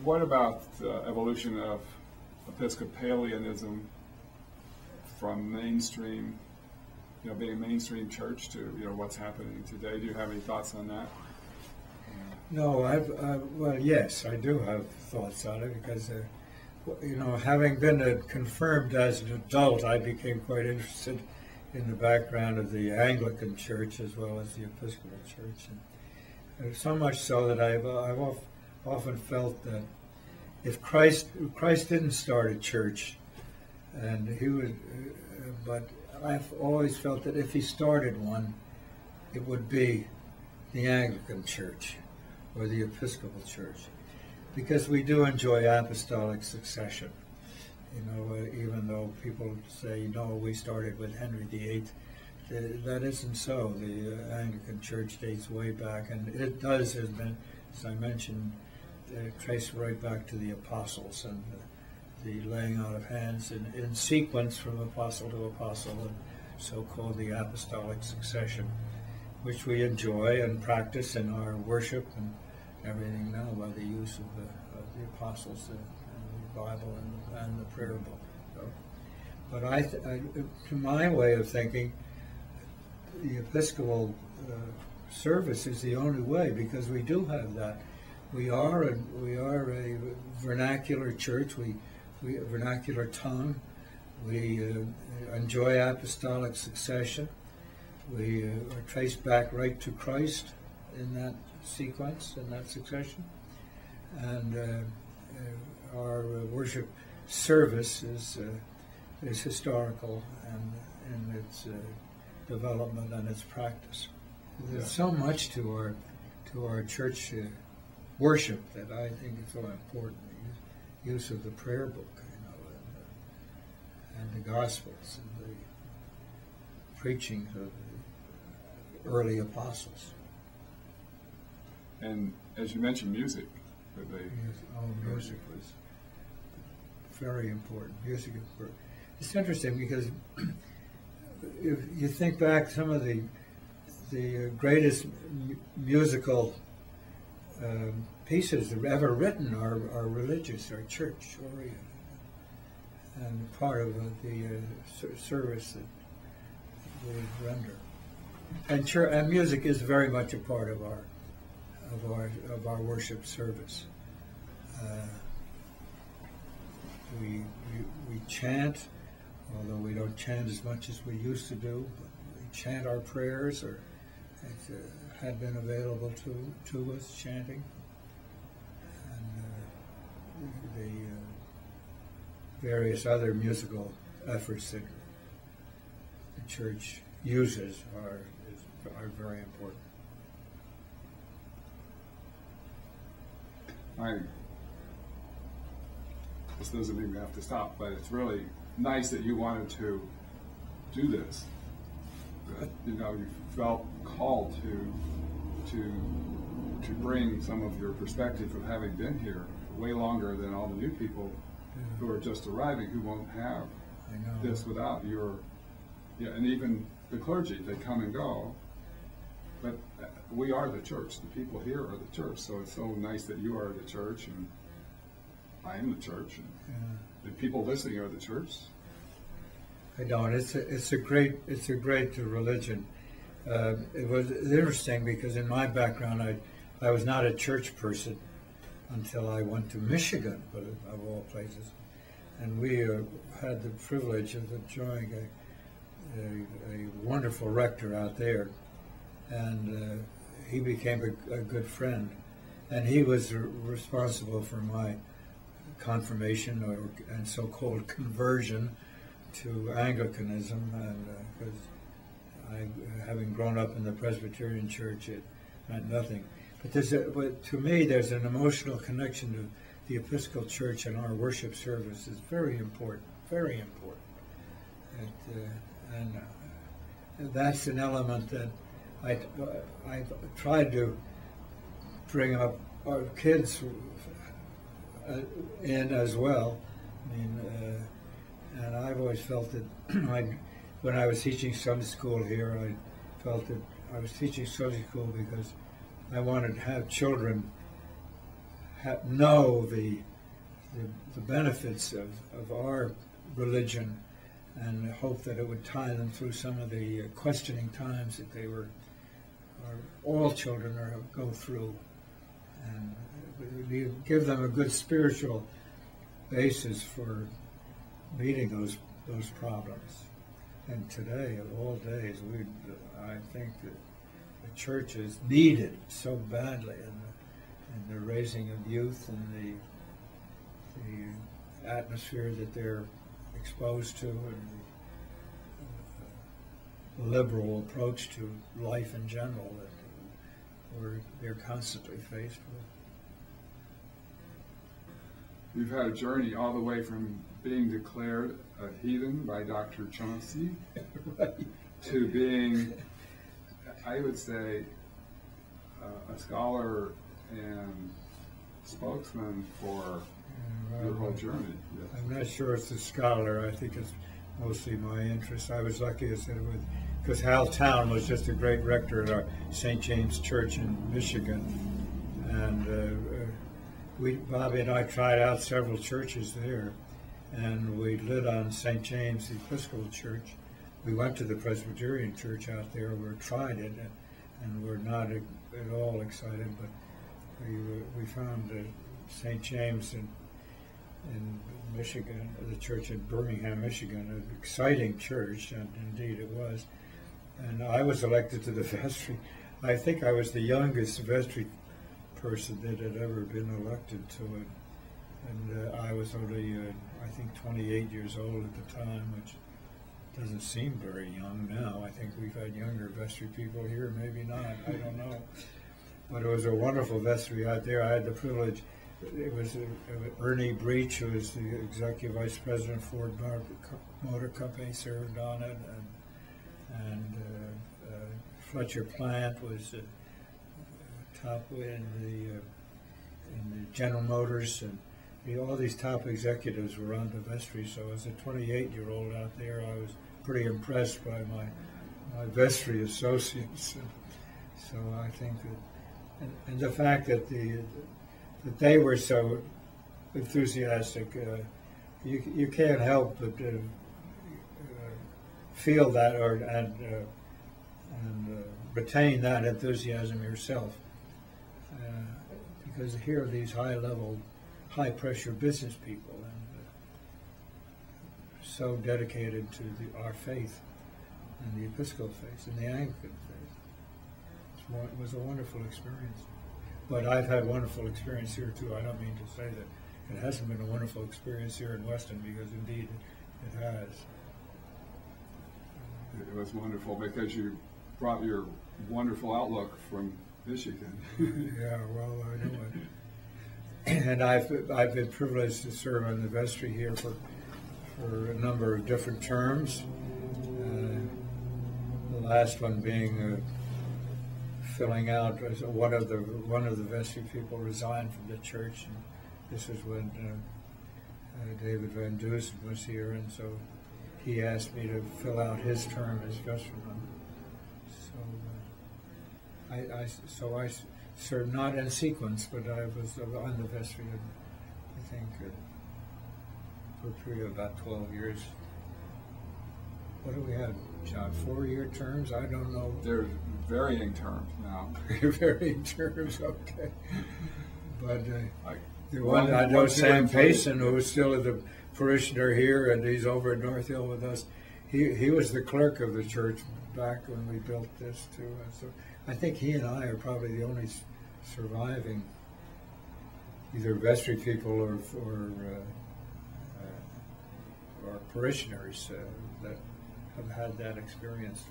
what about the evolution of Episcopalianism from mainstream, being mainstream church to, what's happening today? Do you have any thoughts on that? No, well, yes, I do have thoughts on it because, having been confirmed as an adult, I became quite interested in the background of the Anglican Church as well as the Episcopal Church. And so much so that I've often felt that if Christ didn't start a church, and he would, but I've always felt that if he started one, it would be the Anglican Church or the Episcopal Church, because we do enjoy apostolic succession. Even though people say, no, we started with Henry VIII, that isn't so. The Anglican Church dates way back, and it does, as I mentioned, trace right back to the apostles and the laying out of hands in sequence from apostle to apostle, and so-called the apostolic succession, which we enjoy and practice in our worship and everything now by the use of the apostles, the Bible and the prayer book. So, but to my way of thinking, the Episcopal service is the only way, because we do have that. We are a vernacular church. We vernacular tongue. We enjoy apostolic succession. We are traced back right to Christ in that sequence, in that succession, and our worship service is historical and in its development and its practice. There's so much to our church worship that I think is so important. The use of the prayer book, and the Gospels, and the preaching of the early apostles. And as you mentioned, music. Music was very important. Music is important. It's interesting because if you think back, some of the greatest musical pieces ever written are religious, are church-oriented, and part of the service that we render. And music is very much a part of our worship service. We chant, although we don't chant as much as we used to do. But we chant our prayers, or it had been available to us, chanting. And the various other musical efforts that the church uses are very important. This doesn't mean we have to stop, but it's really nice that you wanted to do this. That, you felt called to bring some of your perspective of having been here way longer than all the new people who are just arriving, who won't have this without your, and even the clergy, they come and go. But we are the church. The people here are the church. So it's so nice that you are the church, and I am the church, and the people listening are the church. I don't. It's a great religion. It was interesting because in my background, I was not a church person until I went to Michigan, but of all places, and we had the privilege of enjoying a wonderful rector out there. And he became a good friend, and he was responsible for my confirmation and so-called conversion to Anglicanism, and because having grown up in the Presbyterian Church, it meant nothing. But to me, there's an emotional connection to the Episcopal Church, and our worship service is very important, very important. And that's an element that I tried to bring up our kids in as well. I mean, and I've always felt that when I was teaching Sunday school here, I felt that I was teaching Sunday school because I wanted to have children know the benefits of our religion, and hope that it would tie them through some of the questioning times that all children go through, and give them a good spiritual basis for meeting those problems. And today, of all days, I think that the church is needed so badly in the raising of youth and the atmosphere that they're exposed to, and the liberal approach to life in general that they're constantly faced with. You've had a journey all the way from being declared a heathen by Dr. Chauncey Right. to being, I would say, a scholar and spokesman for your whole journey. Yes. I'm not sure it's a scholar. I think it's mostly my interest. I was lucky, I said, because Hal Town was just a great rector at our St. James Church in Michigan, and Bobby and I tried out several churches there, and we lit on St. James, the Episcopal Church. We went to the Presbyterian Church out there. We tried it, and we're not at all excited, but we found St. James in Michigan, the church in Birmingham, Michigan, an exciting church, and indeed it was. And I was elected to the vestry. I think I was the youngest vestry person that had ever been elected to it. And I was only, I think, 28 years old at the time, which doesn't seem very young now. I think we've had younger vestry people here, maybe not, I don't know. But it was a wonderful vestry out there. I had the privilege. It was Ernie Breach, who was the executive vice president of Ford Motor Company, served on it, and Fletcher Plant was top in the General Motors, and all these top executives were on the vestry. So as a 28-year-old out there, I was pretty impressed by my vestry associates. And so I think that, and the fact that that they were so enthusiastic, you can't help but feel that and retain that enthusiasm yourself, because here are these high-level, high-pressure business people, and so dedicated to our faith, and the Episcopal faith, and the Anglican faith. It was a wonderful experience. But I've had wonderful experience here too. I don't mean to say that it hasn't been a wonderful experience here in Weston, because indeed it has. It was wonderful because you brought your wonderful outlook from Michigan. Yeah, well, I know it. And I've been privileged to serve on the vestry here for a number of different terms. The last one being filling out as one of the vestry people resigned from the church, and this was when David Van Dusen was here, and so he asked me to fill out his term as vestryman. So I served not in sequence, but I was on the vestry, I think, for a period of about 12 years. What do we have, John? 4-year terms? I don't know. They're varying terms now. Varying terms, okay. But the one I know, Sam Payson, who is still the parishioner here, and he's over at North Hill with us. He was the clerk of the church back when we built this too. And so I think he and I are probably the only surviving either vestry people or parishioners that have had that experience.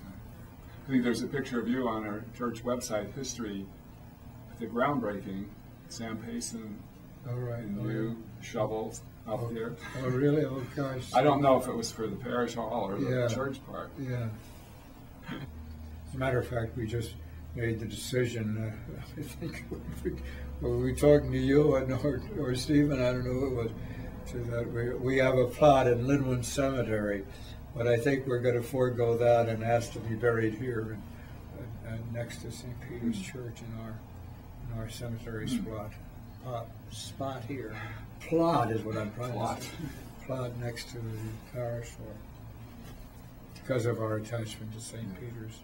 I think there's a picture of you on our church website, history, the groundbreaking, Sam Payson, and you, shovels up here. Oh, really? Oh, gosh. I don't know if it was for the parish hall or the church part. Yeah. As a matter of fact, we just made the decision, I think, when we talking to you or Stephen, I don't know who it was, so that we have a plot in Linwood Cemetery, but I think we're going to forego that and ask to be buried here next to St. Peter's Church in our cemetery spot. spot here. Plot is what I'm trying Plot. to say. Plot next to the parish, or because of our attachment to St. Peter's.